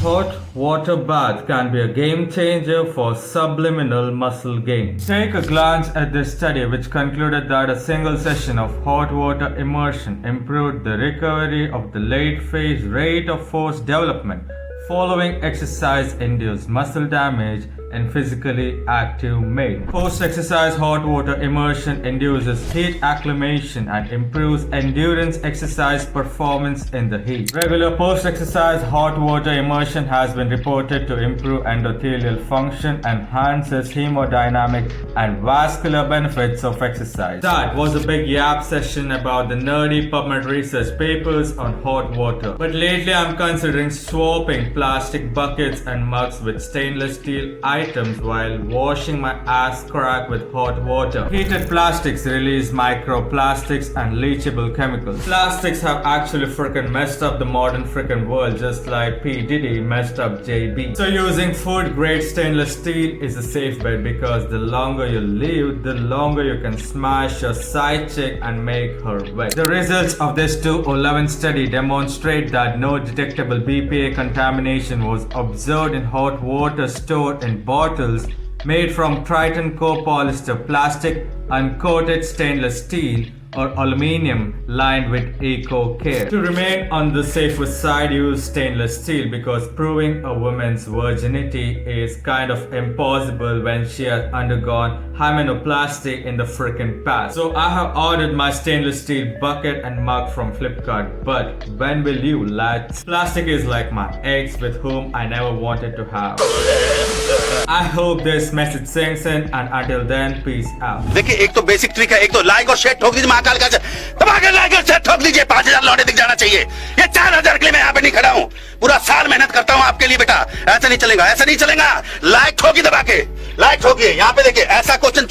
Hot water bath can be a game changer for subliminal muscle gain. Take a glance at this study, which concluded that a single session of hot water immersion improved the recovery of the late phase rate of force development following exercise-induced muscle damage in physically active males. Post-exercise hot water immersion induces heat acclimation and improves endurance exercise performance in the heat. Regular post-exercise hot water immersion has been reported to improve endothelial function, enhances hemodynamic and vascular benefits of exercise. That was a big yap session about the nerdy PubMed research papers on hot water. But lately I'm considering swapping plastic buckets and mugs with stainless steel items while washing my ass crack with hot water. Heated plastics release microplastics and leachable chemicals. Plastics have actually frickin' messed up the modern frickin' world, just like P. Diddy messed up JB. So using food grade stainless steel is a safe bet, because the longer you live, the longer you can smash your side chick and make her wet. The results of this 2011 study demonstrate that no detectable BPA contamination was observed in hot water stored in bottles made from Triton copolyester plastic, uncoated stainless steel, or aluminium lined with eco care. To remain on the safer side, use stainless steel, because proving a woman's virginity is kind of impossible when she has undergone hymenoplasty in the frickin' past. So I have ordered my stainless steel bucket and mug from Flipkart, but when will you, lads? Plastic is like my ex, with whom I never wanted to have. I hope this message sinks in, and until then, peace out. देखिए, एक तो basic trick है, एक तो like और share ठोक दीजिए महाकाल का, दबाकर लाइक और शेयर ठोक दीजिए, 5000 लौटे दिख जाना चाहिए। ये 4000 के लिए मैं यहाँ पे नहीं खड़ा हूँ, पूरा साल मेहनत करता हूँ आपके लिए बेटा। ऐसा नहीं चलेगा, ऐसा नहीं चलेगा। लाइक ठोकी दबा के, लाइक ठोकिए। यहाँ पे देखिए, ऐसा क्वेश्चन